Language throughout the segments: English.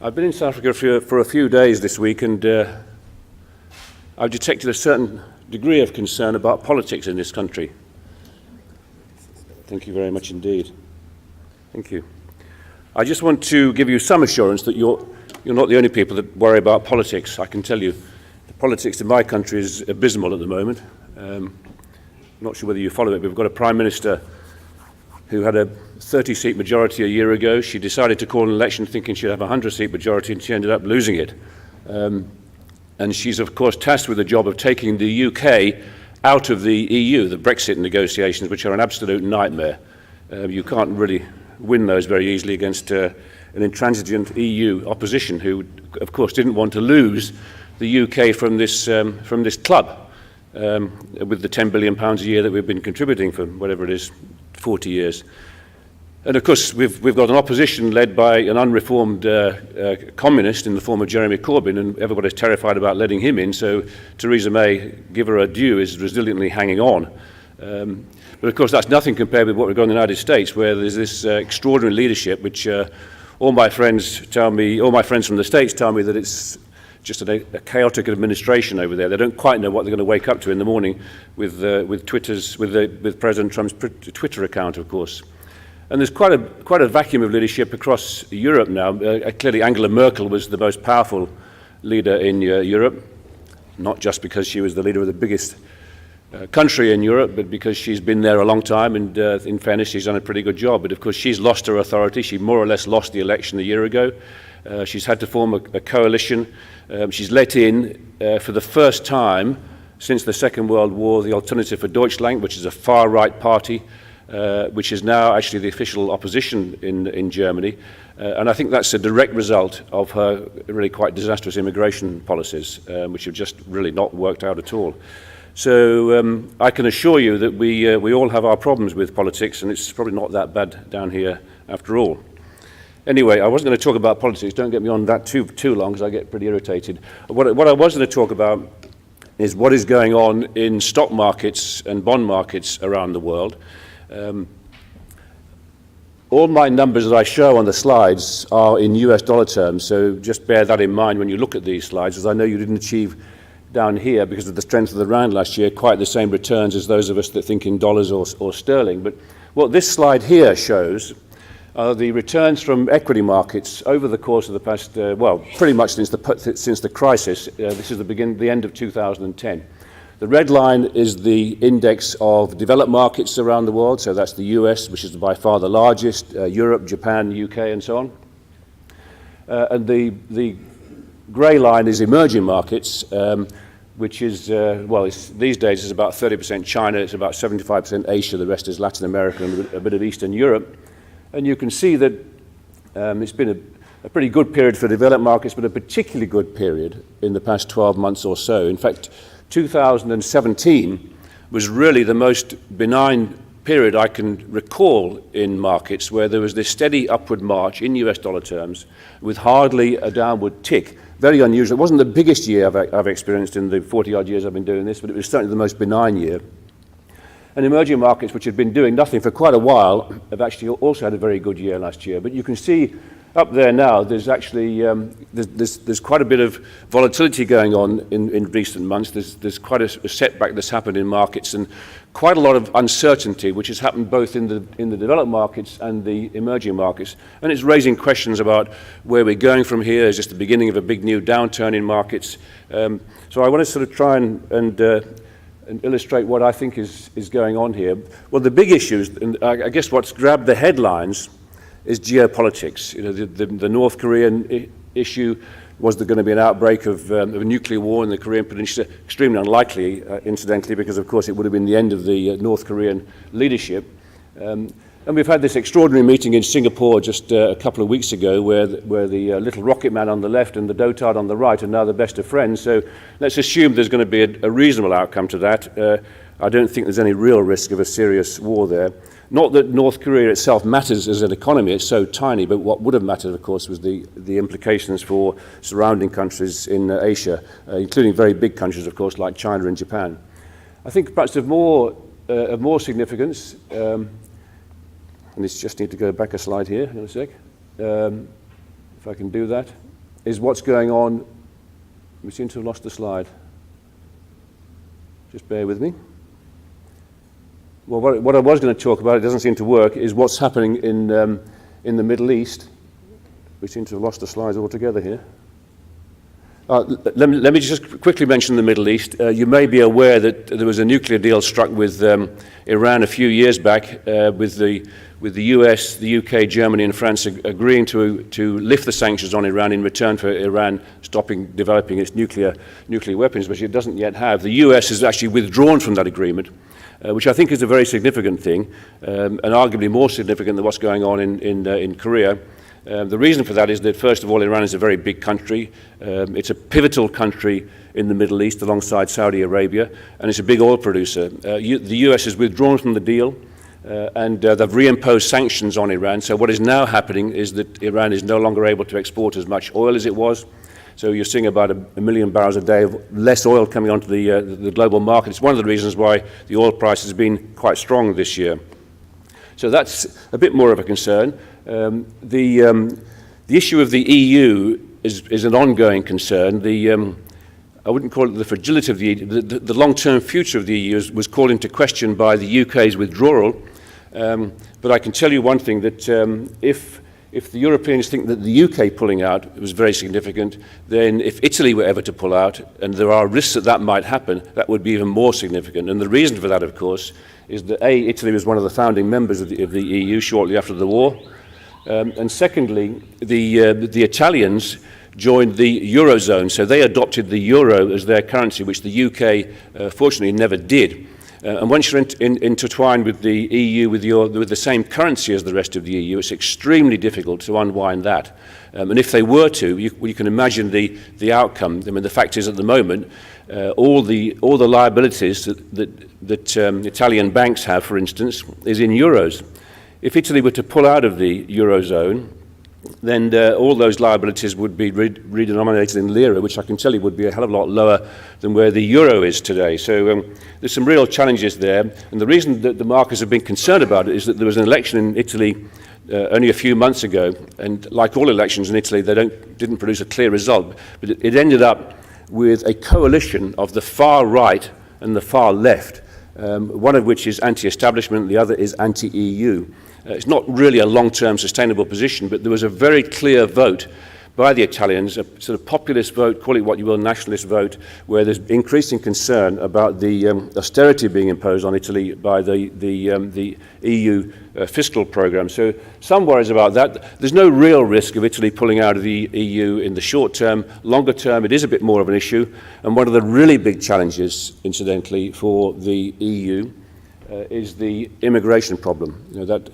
I've been in South Africa for a few days this week, and I've detected a certain degree of concern about politics in this country. Thank you very much indeed. Thank you. I just want to give you some assurance that you're not the only people that worry about politics. I can tell you the politics in my country is abysmal at the moment. I'm not sure whether you follow it, but we've got a Prime Minister who had a 30-seat majority a year ago. She decided to call an election thinking she'd have a 100-seat majority, and she ended up losing it. And she's, of course, tasked with the job of taking the UK out of the EU, the Brexit negotiations, which are an absolute nightmare. You can't really win those very easily against an intransigent EU opposition who, of course, didn't want to lose the UK from this club with the £10 billion a year that we've been contributing for whatever it is, 40 years. And of course, we've got an opposition led by an unreformed communist in the form of Jeremy Corbyn, and everybody's terrified about letting him in, so Theresa May, give her a due, is resiliently hanging on. But of course, that's nothing compared with what we've got in the United States, where there's this extraordinary leadership, which all my friends from the States tell me that it's just a chaotic administration over there. They don't quite know what they're going to wake up to in the morning with President Trump's Twitter account, of course. And there's quite a vacuum of leadership across Europe now. Clearly, Angela Merkel was the most powerful leader in Europe, not just because she was the leader of the biggest country in Europe, but because she's been there a long time, and in fairness, she's done a pretty good job. But of course, she's lost her authority. She more or less lost the election a year ago. She's had to form a coalition. She's let in, for the first time since the Second World War, the Alternative for Deutschland, which is a far-right party, which is now actually the official opposition in Germany. And I think that's a direct result of her really quite disastrous immigration policies, which have just really not worked out at all. So I can assure you that we all have our problems with politics, and it's probably not that bad down here after all. Anyway, I wasn't going to talk about politics. Don't get me on that too long, because I get pretty irritated. What I was going to talk about is what is going on in stock markets and bond markets around the world. All my numbers that I show on the slides are in US dollar terms, so just bear that in mind when you look at these slides, as I know you didn't achieve down here, because of the strength of the rand last year, quite the same returns as those of us that think in dollars or sterling. But what this slide here shows are the returns from equity markets over the course of the past, pretty much since the crisis. This is the end of 2010. The red line is the index of developed markets around the world, so that's the US, which is by far the largest, Europe, Japan, UK, and so on. And the grey line is emerging markets, which is, these days is about 30% China, it's about 75% Asia, the rest is Latin America and a bit of Eastern Europe. And you can see that it's been a pretty good period for developed markets, but a particularly good period in the past 12 months or so. In fact, 2017 was really the most benign period I can recall in markets, where there was this steady upward march in US dollar terms with hardly a downward tick. Very unusual. It wasn't the biggest year I've experienced in the 40-odd years I've been doing this, but it was certainly the most benign year. And emerging markets, which had been doing nothing for quite a while, have actually also had a very good year last year. But you can see up there now, there's actually there's quite a bit of volatility going on in recent months. There's quite a setback that's happened in markets, and quite a lot of uncertainty, which has happened both in the developed markets and the emerging markets. And it's raising questions about where we're going from here. Is this the beginning of a big new downturn in markets? So I want to sort of try and illustrate what I think is going on here. Well, the big issues, and I guess what's grabbed the headlines, is geopolitics. You know, the North Korean issue. Was there going to be an outbreak of a nuclear war in the Korean Peninsula? Extremely unlikely, incidentally, because of course it would have been the end of the North Korean leadership. And we've had this extraordinary meeting in Singapore just a couple of weeks ago, where the little rocket man on the left and the dotard on the right are now the best of friends. So let's assume there's going to be a reasonable outcome to that. I don't think there's any real risk of a serious war there. Not that North Korea itself matters as an economy, it's so tiny, but what would have mattered, of course, was the implications for surrounding countries in Asia, including very big countries, of course, like China and Japan. I think perhaps of more significance, and this just need to go back a slide here in a sec, if I can do that. is what's going on. We seem to have lost the slide. Just bear with me. Well, what I was going to talk about, it doesn't seem to work, is what's happening in the Middle East. We seem to have lost the slides altogether here. Let me just quickly mention the Middle East. You may be aware that there was a nuclear deal struck with Iran a few years back, with the US, the UK, Germany and France agreeing to lift the sanctions on Iran in return for Iran stopping developing its nuclear weapons, which it doesn't yet have. The US has actually withdrawn from that agreement, which I think is a very significant thing, and arguably more significant than what's going on in Korea. The reason for that is that, first of all, Iran is a very big country. It's a pivotal country in the Middle East alongside Saudi Arabia, and it's a big oil producer. The US has withdrawn from the deal, and they've reimposed sanctions on Iran. So what is now happening is that Iran is no longer able to export as much oil as it was. So you're seeing about a million barrels a day of less oil coming onto the global market. It's one of the reasons why the oil price has been quite strong this year. So that's a bit more of a concern. The issue of the EU is an ongoing concern. I wouldn't call it the fragility of the EU. The long-term future of the EU was called into question by the UK's withdrawal. But I can tell you one thing, that if the Europeans think that the UK pulling out was very significant, then if Italy were ever to pull out, and there are risks that might happen, that would be even more significant. And the reason for that, of course, is that Italy was one of the founding members of the EU shortly after the war. And secondly, the Italians joined the Eurozone, so they adopted the euro as their currency, which the UK fortunately never did. And once you're intertwined with the EU with the same currency as the rest of the EU, it's extremely difficult to unwind that. And if they were to, you can imagine the outcome. I mean, the fact is, at the moment, all the liabilities that Italian banks have, for instance, is in euros. If Italy were to pull out of the Eurozone, then all those liabilities would be redenominated in lira, which I can tell you would be a hell of a lot lower than where the euro is today. So there's some real challenges there. And the reason that the markets have been concerned about it is that there was an election in Italy only a few months ago, and like all elections in Italy, they didn't produce a clear result. But it ended up with a coalition of the far right and the far left, one of which is anti-establishment, the other is anti-EU. It's not really a long-term sustainable position, but there was a very clear vote by the Italians, a sort of populist vote, call it what you will, nationalist vote, where there's increasing concern about the austerity being imposed on Italy by the EU fiscal program. So some worries about that. There's no real risk of Italy pulling out of the EU in the short term. Longer term, it is a bit more of an issue. And one of the really big challenges, incidentally, for the EU is the immigration problem. You know, that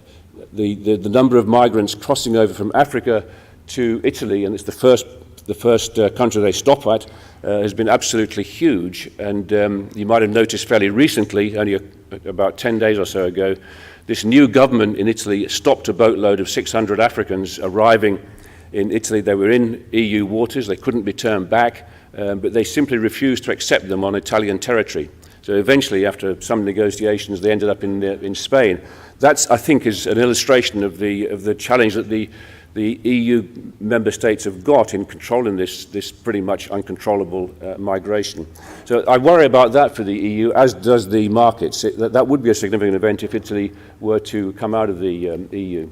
the number of migrants crossing over from Africa to Italy, and it's the first country they stop at, has been absolutely huge. And you might have noticed fairly recently, only about 10 days or so ago, this new government in Italy stopped a boatload of 600 Africans arriving in Italy. They were in EU waters, they couldn't be turned back, but they simply refused to accept them on Italian territory. So eventually, after some negotiations, they ended up in Spain. That, I think, is an illustration of the challenge that the EU member states have got in controlling this pretty much uncontrollable migration. So I worry about that for the EU, as does the markets. That would be a significant event if Italy were to come out of the EU.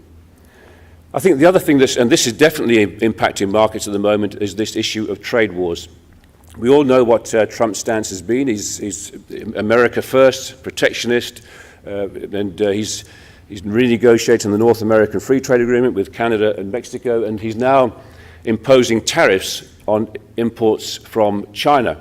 I think the other thing, and this is definitely impacting markets at the moment, is this issue of trade wars. We all know what Trump's stance has been. He's America first, protectionist, and he's renegotiating the North American Free Trade Agreement with Canada and Mexico, and he's now imposing tariffs on imports from China.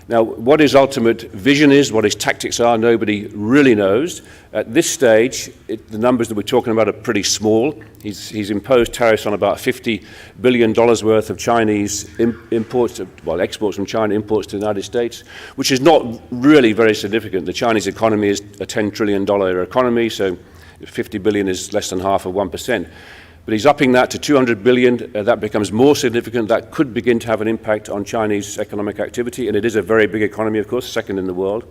Now, what his ultimate vision is, what his tactics are, nobody really knows. At this stage, the numbers that we're talking about are pretty small. He's imposed tariffs on about $50 billion worth of Chinese exports from China, imports to the United States, which is not really very significant. The Chinese economy is a $10 trillion economy, so 50 billion is less than half of 1%. But he's upping that to 200 billion. That becomes more significant. That could begin to have an impact on Chinese economic activity, and it is a very big economy, of course, second in the world.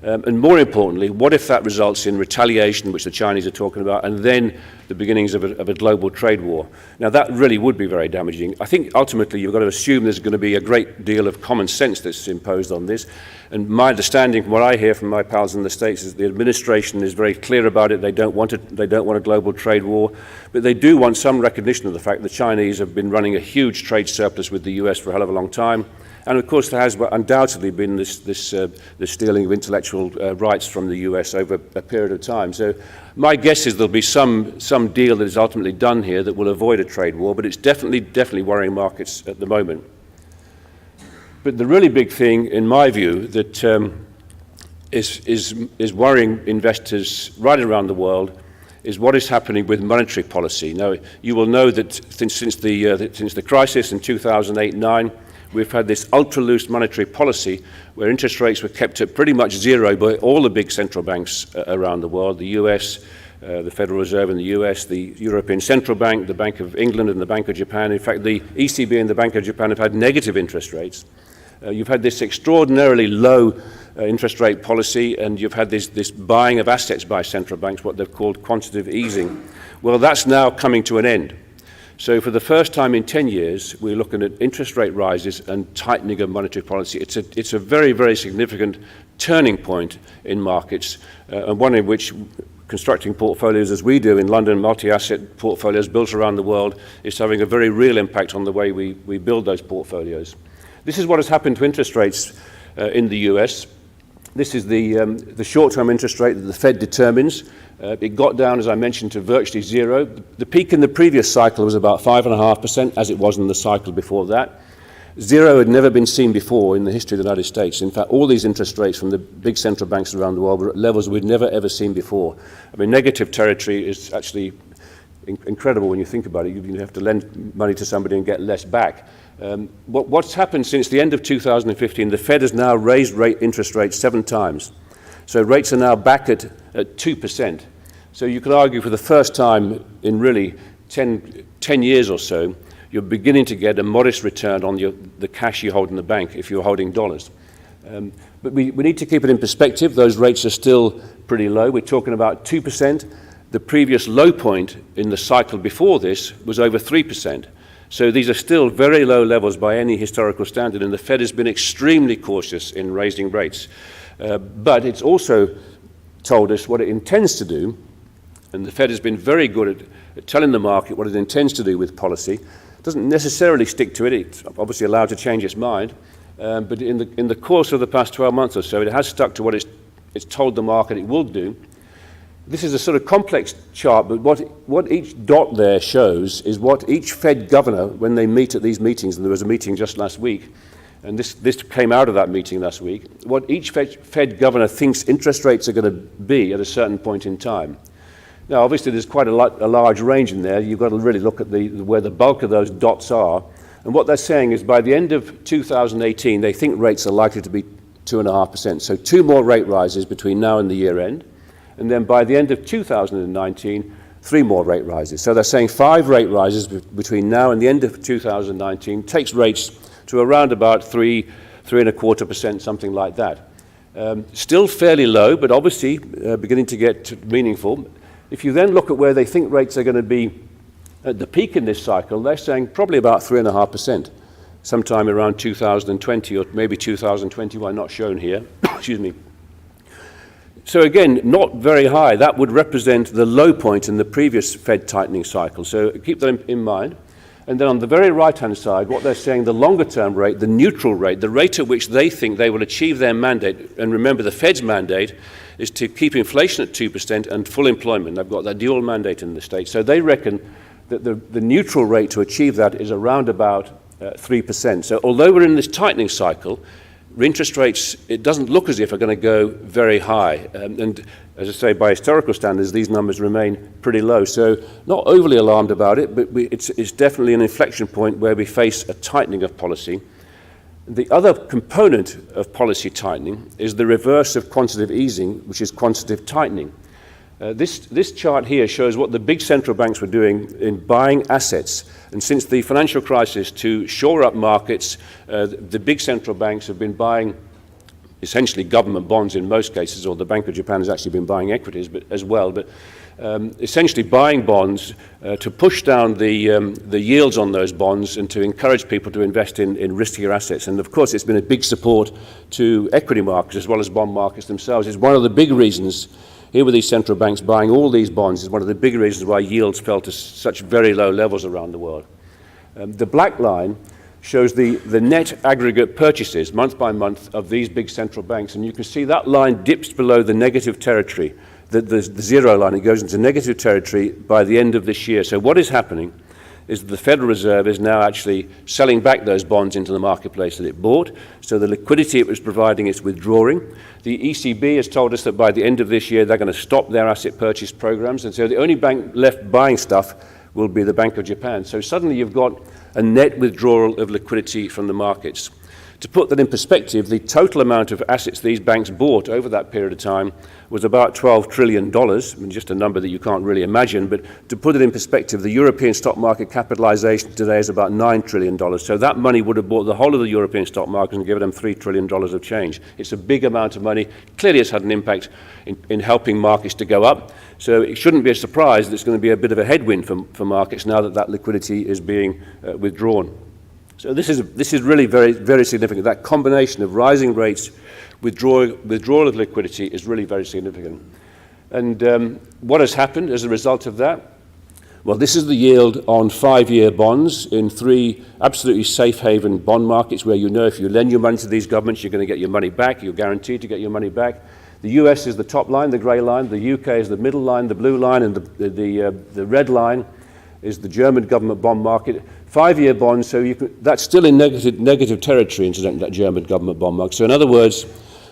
And more importantly, what if that results in retaliation, which the Chinese are talking about, and then the beginnings of a global trade war? Now, that really would be very damaging. I think ultimately you've got to assume there's going to be a great deal of common sense that's imposed on this. And my understanding, from what I hear from my pals in the States, is the administration is very clear about it. They don't want a global trade war, but they do want some recognition of the fact the Chinese have been running a huge trade surplus with the US for a hell of a long time. And of course, there has undoubtedly been this stealing of intellectual rights from the US over a period of time. So my guess is there'll be some deal that is ultimately done here that will avoid a trade war, but it's definitely worrying markets at the moment. But the really big thing, in my view, that is worrying investors right around the world is what is happening with monetary policy. Now, you will know that since the crisis in 2008-9, we've had this ultra-loose monetary policy where interest rates were kept at pretty much zero by all the big central banks around the world, the US, the Federal Reserve in the US, the European Central Bank, the Bank of England and the Bank of Japan. In fact, the ECB and the Bank of Japan have had negative interest rates. You've had this extraordinarily low interest rate policy, and you've had this buying of assets by central banks, what they've called quantitative easing. Well, that's now coming to an end. So for the first time in 10 years, we're looking at interest rate rises and tightening of monetary policy. It's a very, very significant turning point in markets, and one in which constructing portfolios as we do in London, multi-asset portfolios built around the world, is having a very real impact on the way we build those portfolios. This is what has happened to interest rates in the US. This is the short-term interest rate that the Fed determines. It got down, as I mentioned, to virtually zero. The peak in the previous cycle was about 5.5%, as it was in the cycle before that. Zero had never been seen before in the history of the United States. In fact, all these interest rates from the big central banks around the world were at levels we'd never, ever seen before. I mean, negative territory is actually incredible when you think about it. You have to lend money to somebody and get less back. What's happened since the end of 2015, the Fed has now raised interest rates 7 times. So rates are now back at 2%. So you could argue for the first time in really 10 years or so, you're beginning to get a modest return on the cash you hold in the bank if you're holding dollars. But we need to keep it in perspective. Those rates are still pretty low. We're talking about 2%. The previous low point in the cycle before this was over 3%. So these are still very low levels by any historical standard, and the Fed has been extremely cautious in raising rates. But it's also told us what it intends to do, and the Fed has been very good at telling the market what it intends to do with policy. It doesn't necessarily stick to it. It's obviously allowed to change its mind. But in the course of the past 12 months or so, it has stuck to what it's told the market it will do. This is a sort of complex chart, but what each dot there shows is what each Fed governor, when they meet at these meetings, and there was a meeting just last week, and this came out of that meeting last week, what each Fed governor thinks interest rates are going to be at a certain point in time. Now, obviously, there's quite a large range in there. You've got to really look at where the bulk of those dots are. And what they're saying is by the end of 2018, they think rates are likely to be 2.5%. So 2 more rate rises between now and the year end. And then by the end of 2019, 3 more rate rises. So they're saying 5 rate rises between now and the end of 2019 takes rates to around about 3.25%, something like that. Still fairly low, but obviously beginning to get meaningful. If you then look at where they think rates are going to be at the peak in this cycle, they're saying probably about 3.5%, sometime around 2020 or maybe 2021, not shown here. Excuse me. So again, not very high. That would represent the low point in the previous Fed tightening cycle. So keep that in mind. And then on the very right-hand side, what they're saying, the longer-term rate, the neutral rate, the rate at which they think they will achieve their mandate, and remember the Fed's mandate is to keep inflation at 2% and full employment. They've got that dual mandate in the States. So they reckon that the neutral rate to achieve that is around about 3%. So although we're in this tightening cycle, interest rates, it doesn't look as if are going to go very high. And as I say, by historical standards, these numbers remain pretty low. So not overly alarmed about it, but it's definitely an inflection point where we face a tightening of policy. The other component of policy tightening is the reverse of quantitative easing, which is quantitative tightening. This chart here shows what the big central banks were doing in buying assets. And since the financial crisis, to shore up markets, the big central banks have been buying essentially government bonds in most cases, or the Bank of Japan has actually been buying equities as well, but essentially buying bonds to push down the yields on those bonds and to encourage people to invest in riskier assets. And of course, it's been a big support to equity markets as well as bond markets themselves. It's one of the big reasons, here with these central banks buying all these bonds, is one of the big reasons why yields fell to such very low levels around the world. The black line shows the net aggregate purchases month by month of these big central banks, and you can see that line dips below the negative territory, the zero line. It goes into negative territory by the end of this year. So what is happening is that the Federal Reserve is now actually selling back those bonds into the marketplace that it bought. So the liquidity it was providing is withdrawing. The ECB has told us that by the end of this year they're going to stop their asset purchase programs, and so the only bank left buying stuff will be the Bank of Japan. So suddenly you've got a net withdrawal of liquidity from the markets. To put that in perspective, the total amount of assets these banks bought over that period of time was about $12 trillion, I mean, just a number that you can't really imagine, but to put it in perspective, the European stock market capitalization today is about $9 trillion. So that money would have bought the whole of the European stock market and given them $3 trillion of change. It's a big amount of money. Clearly it's had an impact in helping markets to go up. So it shouldn't be a surprise that it's going to be a bit of a headwind for markets now that that liquidity is being withdrawn. So this is really very, very significant. That combination of rising rates, withdrawal of liquidity is really very significant. And what has happened as a result of that? Well, this is the yield on 5-year bonds in 3 absolutely safe haven bond markets where you know if you lend your money to these governments, you're going to get your money back. You're guaranteed to get your money back. The US is the top line, the grey line. The UK is the middle line, the blue line, and the red line is the German government bond market. 5-year bonds, so that's still in negative territory, incidentally, that German government bond market. So in other words,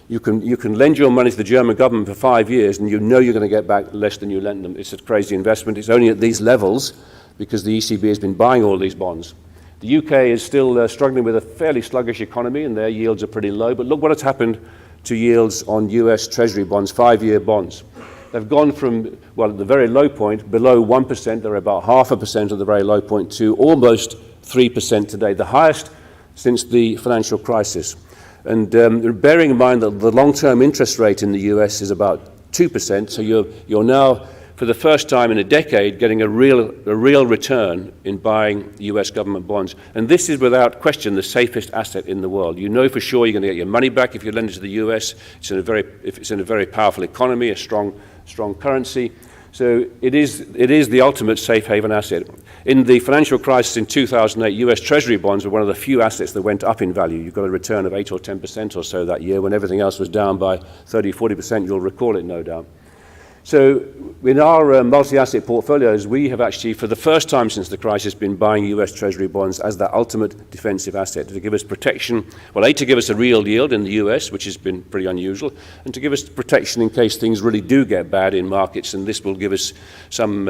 you can lend your money to the German government for 5 years and you know you're going to get back less than you lent them. It's a crazy investment. It's only at these levels because the ECB has been buying all these bonds. The UK is still struggling with a fairly sluggish economy and their yields are pretty low, but look what has happened to yields on US Treasury bonds, 5-year bonds. They've gone from, well, at the very low point, below 1%, they're about 0.5% of the very low point, to almost 3% today, the highest since the financial crisis. And bearing in mind that the long-term interest rate in the US is about 2%, so you're now, for the first time in a decade, getting a real return in buying US government bonds. And this is without question the safest asset in the world. You know for sure you're going to get your money back if you lend it to the US. It's in a very powerful economy, a strong currency. So it is the ultimate safe haven asset. In the financial crisis in 2008, US Treasury bonds were one of the few assets that went up in value. You got a return of 8 or 10% or so that year when everything else was down by 30, 40%. You'll recall it, no doubt. So in our multi-asset portfolios, we have actually, for the first time since the crisis, been buying US Treasury bonds as that ultimate defensive asset to give us protection, well, A, to give us a real yield in the US, which has been pretty unusual, and to give us protection in case things really do get bad in markets, and this will give us some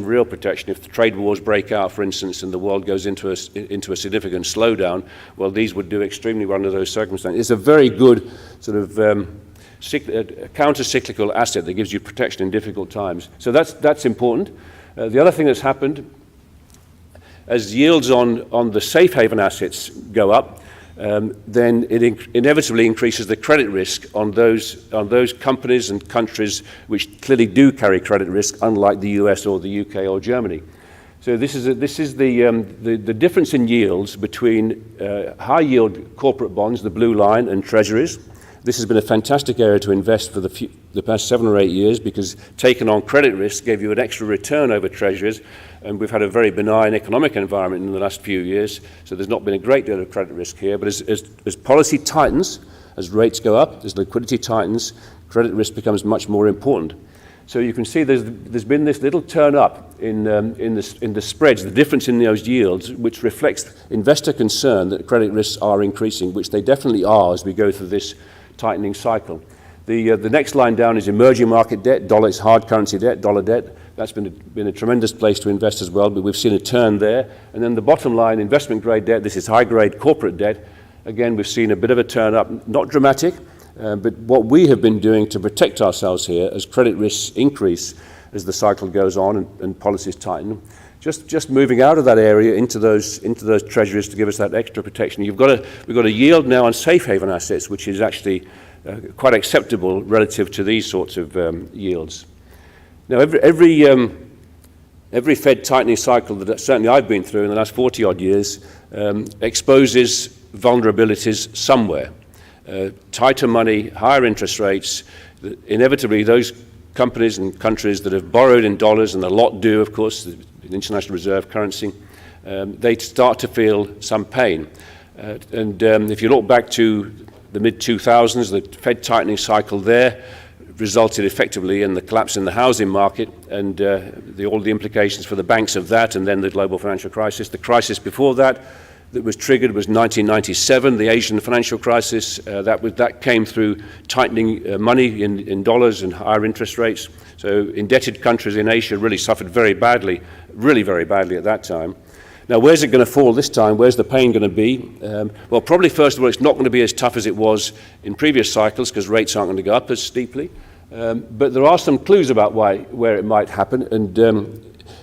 real protection. If the trade wars break out, for instance, and the world goes into a significant slowdown, well, these would do extremely well under those circumstances. It's a very good sort of counter-cyclical asset that gives you protection in difficult times. So that's important. The other thing that's happened, as yields on the safe haven assets go up, then it inevitably increases the credit risk on those companies and countries which clearly do carry credit risk, unlike the US or the UK or Germany. So this is the difference in yields between high-yield corporate bonds, the blue line, and treasuries. This has been a fantastic area to invest for the past 7 or 8 years because taking on credit risk gave you an extra return over treasuries, and we've had a very benign economic environment in the last few years, so there's not been a great deal of credit risk here. But as policy tightens, as rates go up, as liquidity tightens, credit risk becomes much more important. So you can see there's been this little turn up in the spreads, the difference in those yields, which reflects investor concern that credit risks are increasing, which they definitely are as we go through this tightening cycle. The next line down is emerging market debt, dollars, hard currency debt, dollar debt. That's been a tremendous place to invest as well, but we've seen a turn there. And then the bottom line, investment grade debt, this is high grade corporate debt. Again, we've seen a bit of a turn up, not dramatic, but what we have been doing to protect ourselves here as credit risks increase as the cycle goes on and policies tighten, just moving out of that area into those treasuries to give us that extra protection. We've got a yield now on safe haven assets, which is actually quite acceptable relative to these sorts of yields. Now, every Fed tightening cycle that certainly I've been through in the last 40-odd years exposes vulnerabilities somewhere. Tighter money, higher interest rates, inevitably those companies and countries that have borrowed in dollars, and a lot do, of course, the international reserve currency, they start to feel some pain. If you look back to the mid-2000s, the Fed tightening cycle there resulted effectively in the collapse in the housing market and all the implications for the banks of that, and then the global financial crisis. The crisis before that was triggered was 1997, the Asian financial crisis. That came through tightening money in dollars and higher interest rates. So indebted countries in Asia really suffered very badly at that time. Now, where's it going to fall this time? Where's the pain going to be? Well, probably first of all, it's not going to be as tough as it was in previous cycles because rates aren't going to go up as steeply. But there are some clues about where it might happen, and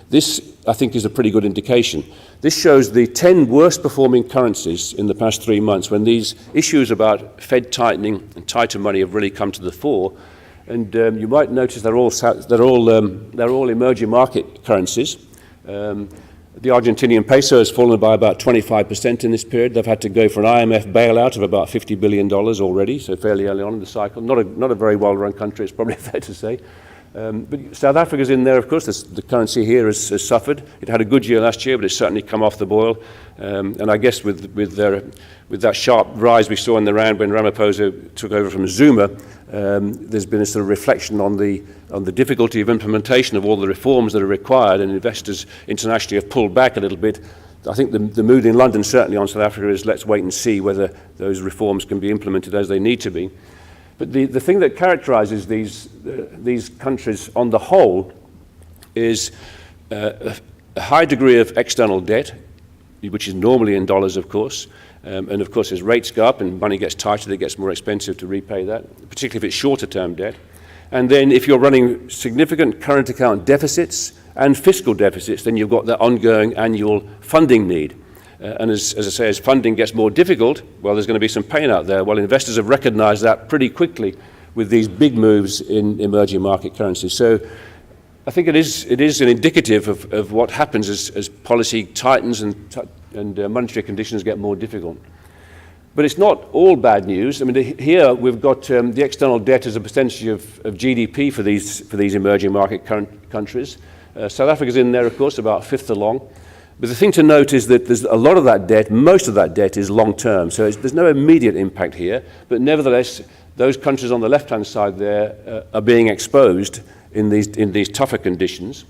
this, I think, is a pretty good indication. This shows the 10 worst performing currencies in the past 3 months when these issues about Fed tightening and tighter money have really come to the fore. And you might notice they're all emerging market currencies. The Argentinian peso has fallen by about 25% in this period. They've had to go for an IMF bailout of about $50 billion already, so fairly early on in the cycle. Not a very well-run country, it's probably fair to say. But South Africa's in there, of course. The currency here has suffered. It had a good year last year, but it's certainly come off the boil. And I guess with that sharp rise we saw in the rand when Ramaphosa took over from Zuma, there's been a sort of reflection on the difficulty of implementation of all the reforms that are required, and investors internationally have pulled back a little bit. I think the mood in London, certainly on South Africa, is let's wait and see whether those reforms can be implemented as they need to be. But the thing that characterizes these countries on the whole is a high degree of external debt, which is normally in dollars, of course. And of course, as rates go up and money gets tighter, it gets more expensive to repay that, particularly if it's shorter-term debt. And then if you're running significant current account deficits and fiscal deficits, then you've got that ongoing annual funding need. And as I say, as funding gets more difficult, well, there's going to be some pain out there. Well, investors have recognized that pretty quickly with these big moves in emerging market currencies. So I think it is an indicative of what happens as policy tightens and monetary conditions get more difficult. But it's not all bad news. I mean, here we've got the external debt as a percentage of GDP for these emerging market countries. South Africa's in there, of course, about a fifth along. But the thing to note is that there's a lot of that debt, most of that debt is long-term, so there's no immediate impact here. But nevertheless, those countries on the left-hand side there are being exposed in these tougher conditions.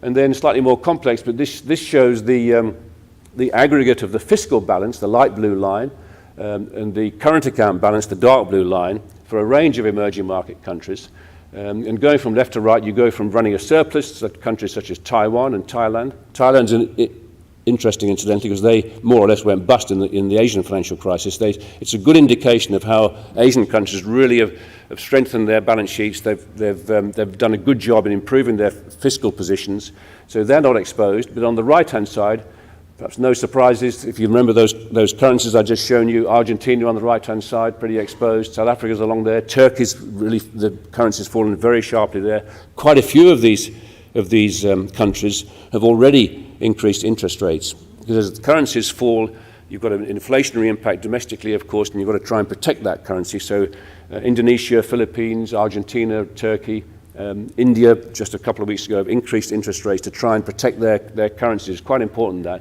And then slightly more complex, but this shows the aggregate of the fiscal balance, the light blue line, and the current account balance, the dark blue line, for a range of emerging market countries. And going from left to right, you go from running a surplus to countries such as Taiwan and Thailand. Thailand's interesting, incidentally, because they more or less went bust in the Asian financial crisis. It's a good indication of how Asian countries really have strengthened their balance sheets. They've done a good job in improving their fiscal positions, so they're not exposed. But on the right-hand side, perhaps no surprises. If you remember those currencies I just shown you, Argentina on the right-hand side, pretty exposed. South Africa's along there. Turkey's really, the currency's fallen very sharply there. Quite a few of these countries have already increased interest rates. Because as the currencies fall, you've got an inflationary impact domestically, of course, and you've got to try and protect that currency. So Indonesia, Philippines, Argentina, Turkey, India, just a couple of weeks ago, have increased interest rates to try and protect their currencies. It's quite important that.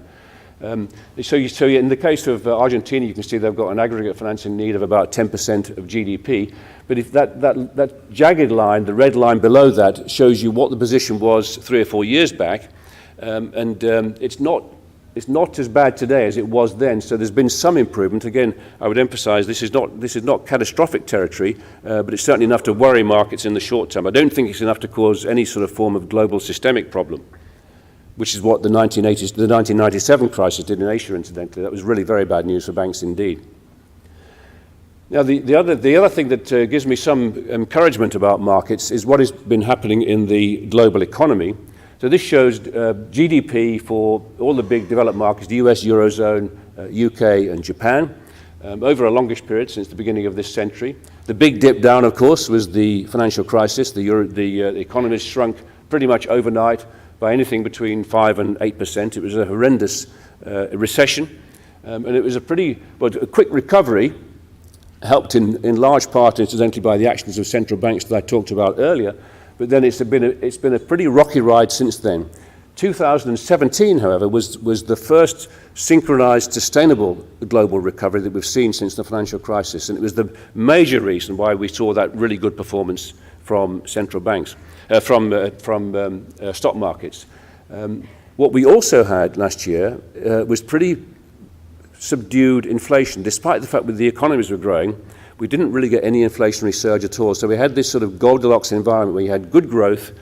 So in the case of Argentina, you can see they've got an aggregate financing need of about 10% of GDP. But if that jagged line, the red line below that, shows you what the position was 3 or 4 years back. It's not as bad today as it was then. So there's been some improvement. Again, I would emphasize this is not catastrophic territory, but it's certainly enough to worry markets in the short term. I don't think it's enough to cause any sort of form of global systemic problem, which is what the 1997 crisis did in Asia, incidentally. That was really very bad news for banks indeed. Now, the other thing that gives me some encouragement about markets is what has been happening in the global economy. So this shows GDP for all the big developed markets, the US, Eurozone, UK, and Japan, over a longish period since the beginning of this century. The big dip down, of course, was the financial crisis. The economy shrunk pretty much overnight by anything between 5 and 8%. It was a horrendous recession, and it was a quick recovery, helped in large part, incidentally, by the actions of central banks that I talked about earlier. But then it's been a pretty rocky ride since then. 2017, however, was the first synchronized, sustainable global recovery that we've seen since the financial crisis, and it was the major reason why we saw that really good performance from central banks, from stock markets. What we also had last year was pretty subdued inflation. Despite the fact that the economies were growing, we didn't really get any inflationary surge at all. So we had this sort of Goldilocks environment where you had good growth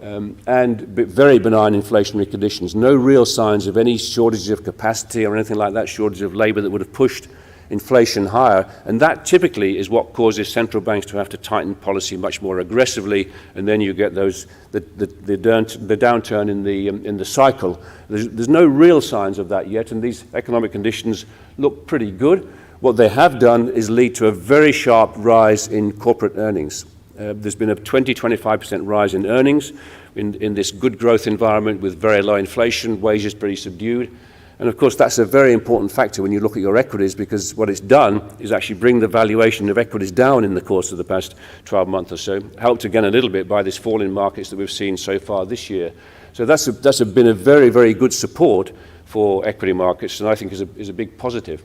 and very benign inflationary conditions. No real signs of any shortage of capacity or anything like that, shortage of labor that would have pushed inflation higher. And that typically is what causes central banks to have to tighten policy much more aggressively, and then you get the downturn in the cycle. There's no real signs of that yet, and these economic conditions look pretty good. What they have done is lead to a very sharp rise in corporate earnings. There's been a 20-25% rise in earnings in this good growth environment with very low inflation, wages pretty subdued. And of course, that's a very important factor when you look at your equities, because what it's done is actually bring the valuation of equities down in the course of the past 12 months or so, helped again a little bit by this fall in markets that we've seen so far this year. So that's been a very, very good support for equity markets, and I think is a big positive.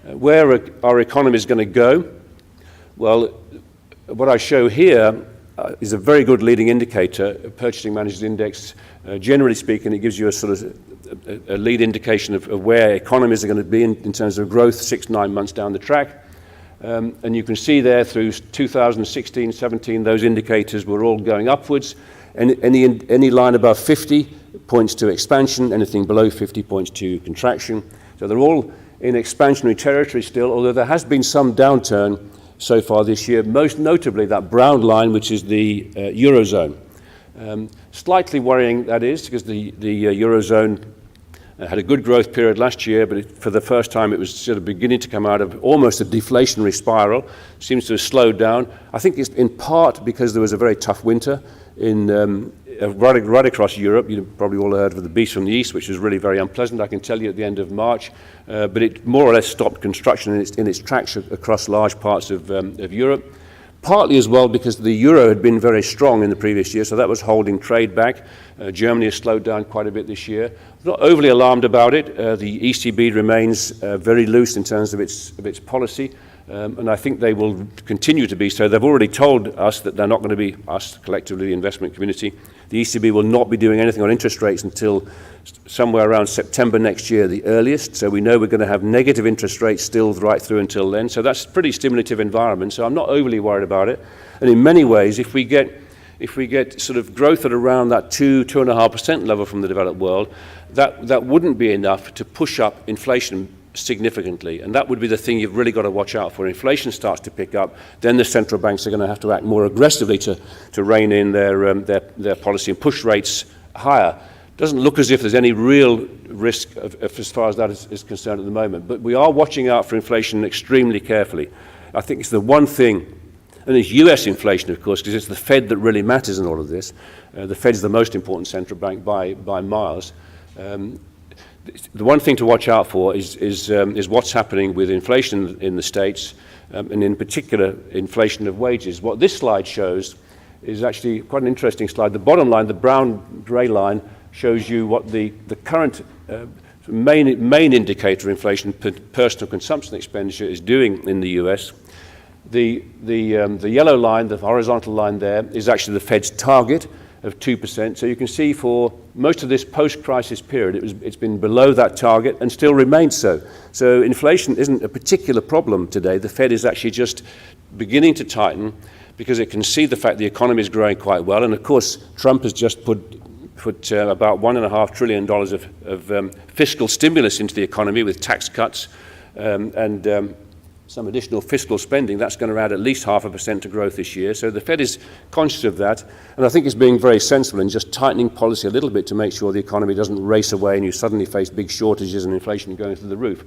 Where are our economies going to go? Well, what I show here is a very good leading indicator, Purchasing Managers Index. Generally speaking, it gives you a sort of a lead indication of where economies are going to be in terms of growth 6-9 months down the track. And you can see there through 2016, 17, those indicators were all going upwards. And any line above 50 points to expansion, anything below 50 points to contraction. So they're all in expansionary territory still, although there has been some downturn so far this year, most notably that brown line, which is the Eurozone. Slightly worrying, that is, because the Eurozone had a good growth period last year, but for the first time it was sort of beginning to come out of almost a deflationary spiral. Seems to have slowed down. I think it's in part because there was a very tough winter right across Europe. You've probably all heard of the beast from the east, which was really very unpleasant, I can tell you, at the end of March. But it more or less stopped construction in its tracks across large parts of Europe. Partly as well because the euro had been very strong in the previous year, so that was holding trade back. Germany has slowed down quite a bit this year. I'm not overly alarmed about it. The ECB remains very loose in terms of its policy, and I think they will continue to be so. They've already told us that they're not going to be, us collectively, the investment community, the ECB will not be doing anything on interest rates until somewhere around September next year, the earliest. So we know we're going to have negative interest rates still right through until then. So that's a pretty stimulative environment. So I'm not overly worried about it. And in many ways, if we get sort of growth at around that 2.5% level from the developed world, that wouldn't be enough to push up inflation significantly, and that would be the thing you've really got to watch out for. Inflation starts to pick up, then the central banks are going to have to act more aggressively to rein in their policy and push rates higher. Doesn't look as if there's any real risk as far as that is concerned at the moment, but we are watching out for inflation extremely carefully. I think it's the one thing, and it's US inflation, of course, because it's the Fed that really matters in all of this. The Fed is the most important central bank by miles. The one thing to watch out for is what's happening with inflation in the States, and in particular, inflation of wages. What this slide shows is actually quite an interesting slide. The bottom line, the brown-grey line, shows you what the current main indicator of inflation, personal consumption expenditure, is doing in the US. The yellow line, the horizontal line there, is actually the Fed's target of 2%. So you can see for most of this post-crisis period, it's been below that target and still remains so. So inflation isn't a particular problem today. The Fed is actually just beginning to tighten because it can see the fact the economy is growing quite well. And of course, Trump has just put about $1.5 trillion of fiscal stimulus into the economy with tax cuts and some additional fiscal spending. That's going to add at least 0.5% to growth this year. So the Fed is conscious of that, and I think it's being very sensible in just tightening policy a little bit to make sure the economy doesn't race away and you suddenly face big shortages and inflation going through the roof.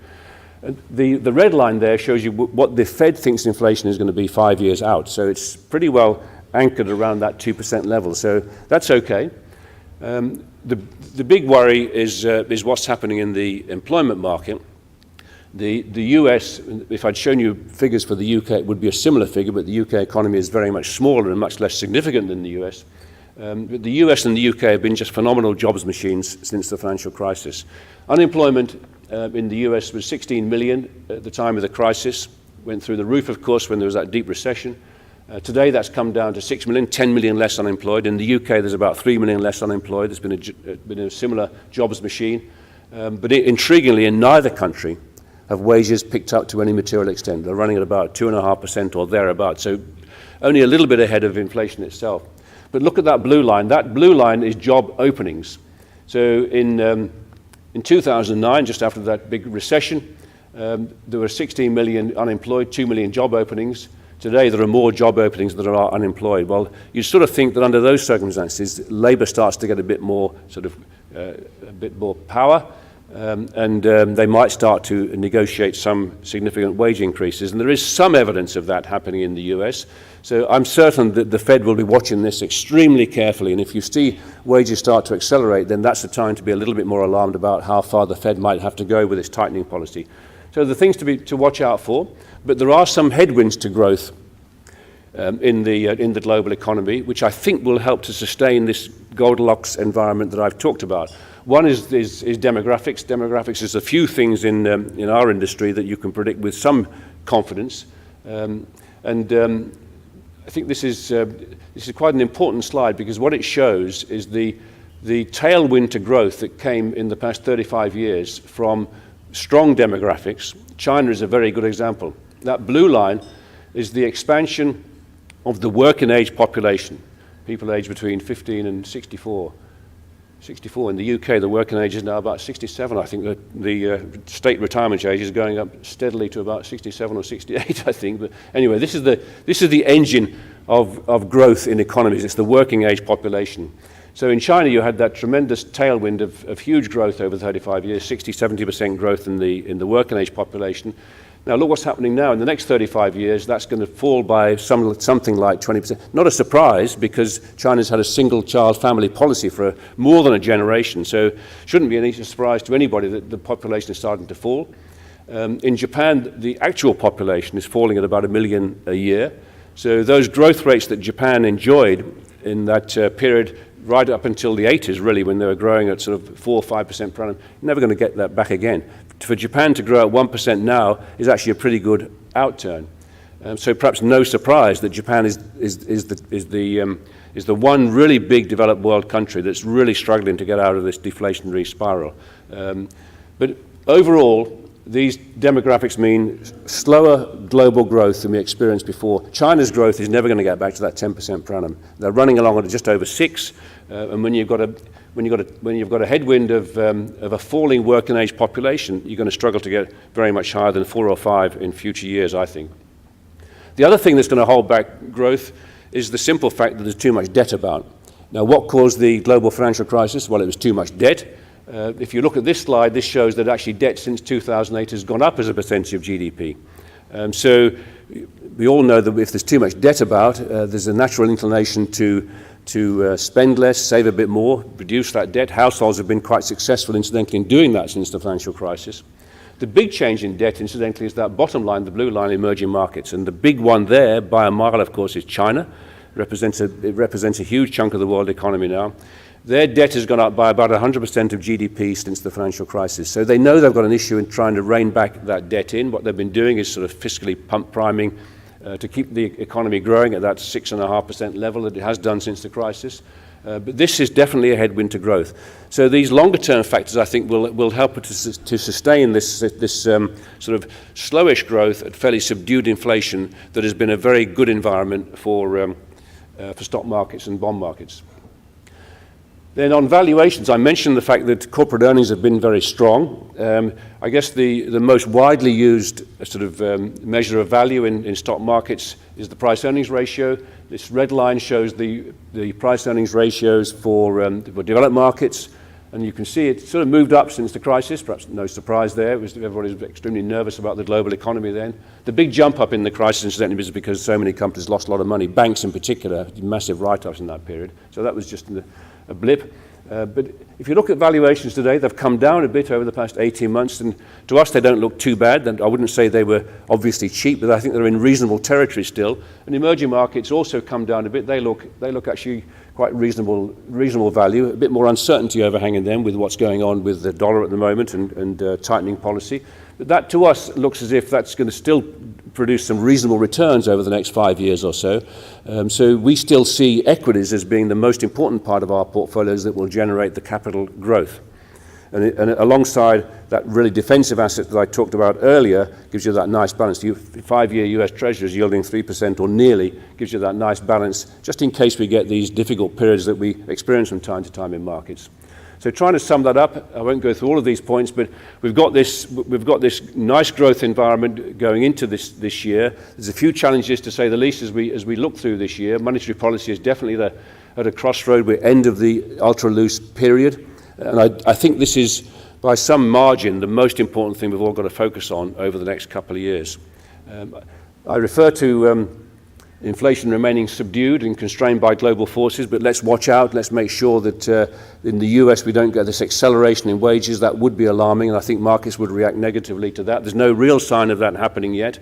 The red line there shows you what the Fed thinks inflation is going to be 5 years out. So it's pretty well anchored around that 2% level. So that's okay. The big worry is what's happening in the employment market. The US, if I'd shown you figures for the UK, it would be a similar figure, but the UK economy is very much smaller and much less significant than the US. But the US and the UK have been just phenomenal jobs machines since the financial crisis. Unemployment in the US was 16 million at the time of the crisis. Went through the roof, of course, when there was that deep recession. Today that's come down to 6 million, 10 million less unemployed. In the UK there's about 3 million less unemployed. There's been a similar jobs machine. But intriguingly, in neither country have wages picked up to any material extent. They're running at about 2.5% or thereabouts, so only a little bit ahead of inflation itself. But look at that blue line. That blue line is job openings. So in 2009, just after that big recession, there were 16 million unemployed, 2 million job openings. Today there are more job openings than there are unemployed. Well, you sort of think that under those circumstances, Labour starts to get a bit more power, and they might start to negotiate some significant wage increases. And there is some evidence of that happening in the US. So I'm certain that the Fed will be watching this extremely carefully. And if you see wages start to accelerate, then that's the time to be a little bit more alarmed about how far the Fed might have to go with its tightening policy. So the things to watch out for. But there are some headwinds to growth in the global economy, which I think will help to sustain this Goldilocks environment that I've talked about. One is demographics. Demographics is a few things in our industry that you can predict with some confidence, I think this is quite an important slide, because what it shows is the tailwind to growth that came in the past 35 years from strong demographics. China is a very good example. That blue line is the expansion of the working age population, people aged between 15 and 64. In the UK, the working age is now about 67. I think the state retirement age is going up steadily to about 67 or 68, I think. But anyway, this is the engine of growth in economies. It's the working age population. So in China, you had that tremendous tailwind of huge growth over 35 years, 60-70% growth in the working age population. Now look what's happening now. In the next 35 years, that's going to fall by something like 20%. Not a surprise, because China's had a single-child family policy for more than a generation. So shouldn't be any surprise to anybody that the population is starting to fall. In Japan, the actual population is falling at about 1 million a year. So those growth rates that Japan enjoyed in that period right up until the 80s, really, when they were growing at sort of 4 or 5% per annum, never going to get that back again. For Japan to grow at 1% now is actually a pretty good outturn. So perhaps no surprise that Japan is the one really big developed world country that's really struggling to get out of this deflationary spiral. But overall, these demographics mean slower global growth than we experienced before. China's growth is never going to get back to that 10% per annum. They're running along at just over 6, and when you've got a headwind of a falling working age population, you're going to struggle to get very much higher than 4 or 5 in future years, I think. The other thing that's going to hold back growth is the simple fact that there's too much debt about. Now, what caused the global financial crisis? Well, it was too much debt. If you look at this slide, this shows that actually debt since 2008 has gone up as a percentage of GDP. So we all know that if there's too much debt about, there's a natural inclination to spend less, save a bit more, reduce that debt. Households have been quite successful, incidentally, in doing that since the financial crisis. The big change in debt, incidentally, is that bottom line, the blue line, emerging markets. And the big one there, by a mile, of course, is China. It represents a huge chunk of the world economy now. Their debt has gone up by about 100% of GDP since the financial crisis. So they know they've got an issue in trying to rein back that debt in. What they've been doing is sort of fiscally pump priming to keep the economy growing at that 6.5% level that it has done since the crisis. But this is definitely a headwind to growth. So these longer-term factors, I think, will help to sustain this sort of slowish growth at fairly subdued inflation that has been a very good environment for stock markets and bond markets. Then on valuations, I mentioned the fact that corporate earnings have been very strong. I guess the most widely used sort of measure of value in stock markets is the price-earnings ratio. This red line shows the price-earnings ratios for developed markets, And you can see it sort of moved up since the crisis, perhaps no surprise there. Everybody was extremely nervous about the global economy then. The big jump up in the crisis, incidentally, was because so many companies lost a lot of money. Banks in particular, massive write-offs in that period. So that was just a blip. But if you look at valuations today, they've come down a bit over the past 18 months, and to us they don't look too bad. And I wouldn't say they were obviously cheap, but I think they're in reasonable territory still. And emerging markets also come down a bit. They look actually quite reasonable value. A bit more uncertainty overhanging them with what's going on with the dollar at the moment and tightening policy. But that to us looks as if that's going to still produce some reasonable returns over the next 5 years or so. So we still see equities as being the most important part of our portfolios that will generate the capital growth. And alongside that really defensive asset that I talked about earlier gives you that nice balance. The 5-year US Treasuries yielding 3% or nearly gives you that nice balance just in case we get these difficult periods that we experience from time to time in markets. So trying to sum that up, I won't go through all of these points, but we've got this nice growth environment going into this year. There's a few challenges, to say the least, as we look through this year. Monetary policy is definitely at a crossroad. We're end of the ultra-loose period. And I think this is, by some margin, the most important thing we've all got to focus on over the next couple of years. I refer to inflation remaining subdued and constrained by global forces, but let's watch out. Let's make sure that in the US we don't get this acceleration in wages. That would be alarming, and I think markets would react negatively to that. There's no real sign of that happening yet,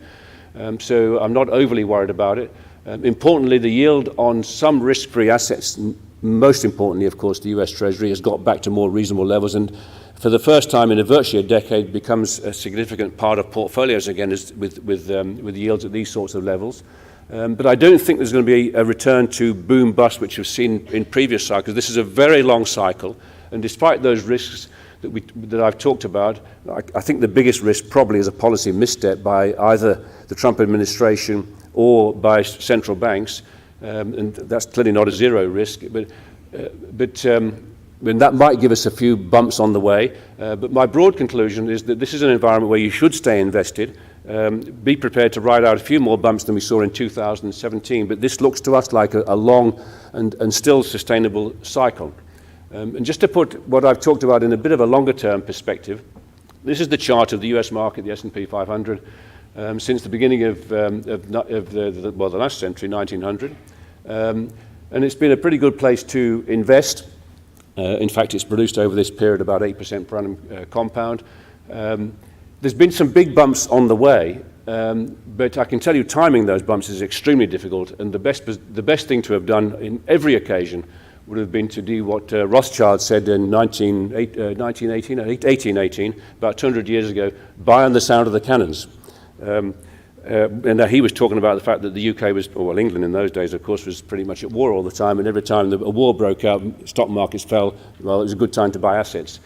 so I'm not overly worried about it. Importantly, the yield on some risk-free assets, most importantly, of course, the US Treasury, has got back to more reasonable levels, and for the first time in virtually a decade becomes a significant part of portfolios again with yields at these sorts of levels. But I don't think there's going to be a return to boom-bust, which we've seen in previous cycles. This is a very long cycle, and despite those risks that I've talked about, I think the biggest risk probably is a policy misstep by either the Trump administration or by central banks, and that's clearly not a zero risk. But that might give us a few bumps on the way. But my broad conclusion is that this is an environment where you should stay invested. Be prepared to ride out a few more bumps than we saw in 2017, but this looks to us like a long and still sustainable cycle. And just to put what I've talked about in a bit of a longer term perspective, this is the chart of the US market, the S&P 500, since the beginning of the last century, 1900. And it's been a pretty good place to invest. In fact, it's produced over this period about 8% per annum compound. There's been some big bumps on the way, but I can tell you timing those bumps is extremely difficult, and the best thing to have done in every occasion would have been to do what Rothschild said in 1818, about 200 years ago, buy on the sound of the cannons. And he was talking about the fact that the UK was, well, England in those days, of course, was pretty much at war all the time, and every time a war broke out, stock markets fell. Well, it was a good time to buy assets.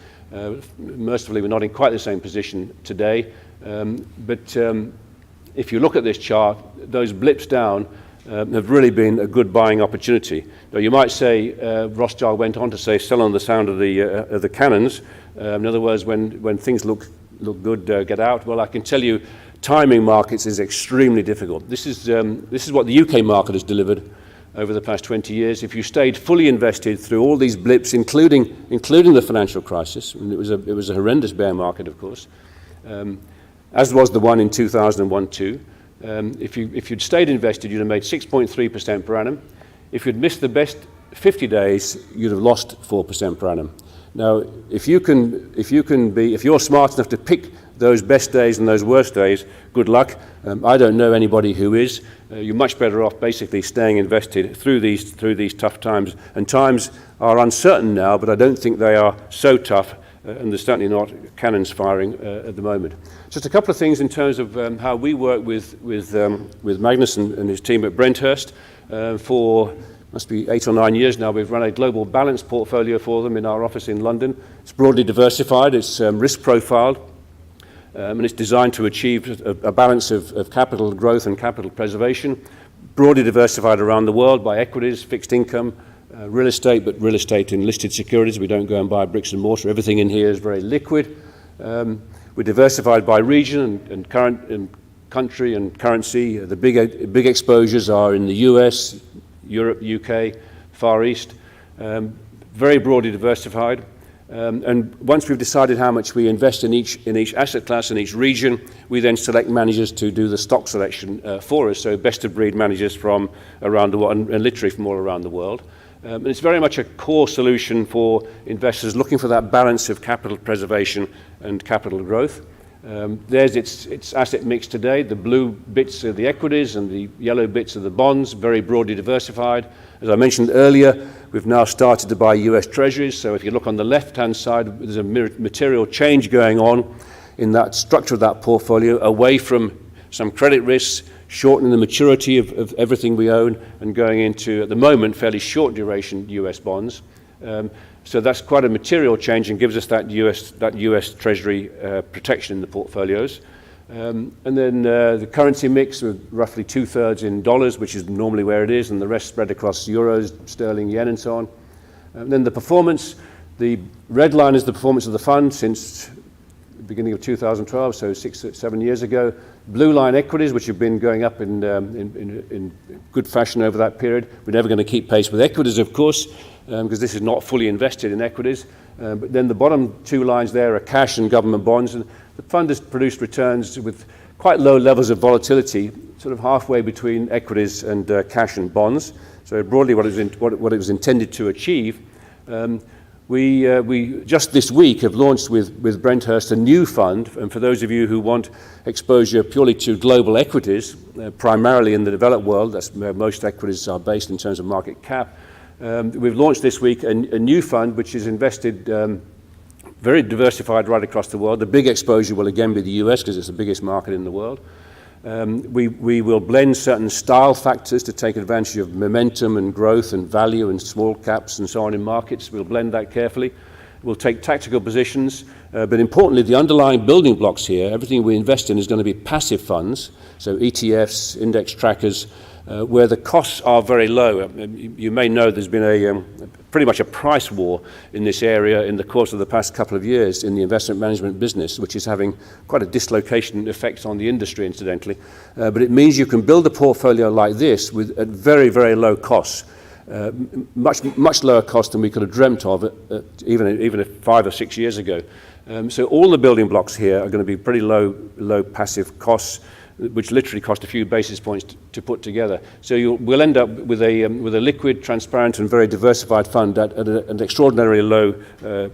Mercifully, we're not in quite the same position today, but if you look at this chart, those blips down have really been a good buying opportunity. Now, you might say, Rothschild went on to say, sell on the sound of the cannons. In other words, when things look good, get out. Well, I can tell you, timing markets is extremely difficult. This is what the UK market has delivered over the past 20 years. If you stayed fully invested through all these blips, including the financial crisis, and it was a horrendous bear market, of course, as was the one in 2001-2. If you'd stayed invested, you'd have made 6.3% per annum. If you'd missed the best 50 days, you'd have lost 4% per annum. Now, if you're smart enough to pick those best days and those worst days, good luck. I don't know anybody who is. You're much better off basically staying invested through these tough times. And times are uncertain now, but I don't think they are so tough, and there's certainly not cannons firing at the moment. Just a couple of things in terms of how we work with Magnus and his team at Brenthurst. For must be 8 or 9 years now, we've run a global balanced portfolio for them in our office in London. It's broadly diversified, it's risk profiled, and it's designed to achieve a balance of capital growth and capital preservation, broadly diversified around the world by equities, fixed income, real estate, but real estate in listed securities. We don't go and buy bricks and mortar. Everything in here is very liquid. We're diversified by region and country and currency. The big exposures are in the US, Europe, UK, Far East, very broadly diversified. And once we've decided how much we invest in each asset class, in each region, we then select managers to do the stock selection for us, so best-of-breed managers from around the world, and literally from all around the world. And it's very much a core solution for investors looking for that balance of capital preservation and capital growth. There's its asset mix today. The blue bits are the equities and the yellow bits are the bonds, very broadly diversified. As I mentioned earlier, we've now started to buy US Treasuries. So if you look on the left-hand side, there's a material change going on in that structure of that portfolio, away from some credit risks, shortening the maturity of everything we own, and going into, at the moment, fairly short duration US bonds. So that's quite a material change and gives us that US Treasury protection in the portfolios. And then the currency mix, with roughly 2/3 in dollars, which is normally where it is, and the rest spread across euros, sterling, yen, and so on. And then the performance, the red line is the performance of the fund since the beginning of 2012, so 6-7 years ago. Blue line equities, which have been going up in good fashion over that period. We're never going to keep pace with equities, of course, because this is not fully invested in equities. But then the bottom two lines there are cash and government bonds. And the fund has produced returns with quite low levels of volatility, sort of halfway between equities and cash and bonds. So broadly what it was intended to achieve. We just this week have launched with Brenthurst a new fund, and for those of you who want exposure purely to global equities, primarily in the developed world, that's where most equities are based in terms of market cap, we've launched this week a new fund which is invested very diversified right across the world. The big exposure will again be the US because it's the biggest market in the world. We will blend certain style factors to take advantage of momentum and growth and value and small caps and so on in markets. We'll blend that carefully. We'll take tactical positions, but importantly, the underlying building blocks here, everything we invest in is going to be passive funds, so ETFs, index trackers, where the costs are very low. You may know there's been pretty much a price war in this area in the course of the past couple of years in the investment management business, which is having quite a dislocation effect on the industry, incidentally. But it means you can build a portfolio like this at very, very low costs, much lower cost than we could have dreamt of even 5 or 6 years ago. So all the building blocks here are going to be pretty low passive costs, which literally cost a few basis points to put together. So we'll end up with a liquid, transparent, and very diversified fund at an extraordinarily low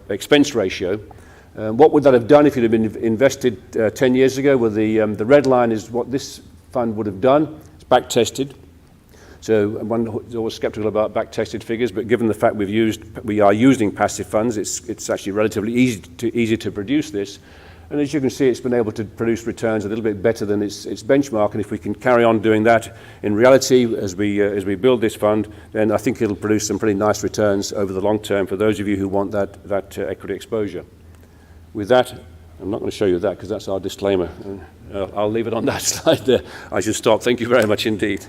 expense ratio. What would that have done if it had been invested 10 years ago? Well, the red line is what this fund would have done. It's back-tested. So one is always skeptical about back-tested figures, but given the fact we are using passive funds, it's actually relatively easy to produce this. And as you can see, it's been able to produce returns a little bit better than its benchmark. And if we can carry on doing that in reality as we build this fund, then I think it'll produce some pretty nice returns over the long term for those of you who want that equity exposure. With that, I'm not going to show you that because that's our disclaimer. I'll leave it on that slide there. I should stop. Thank you very much indeed.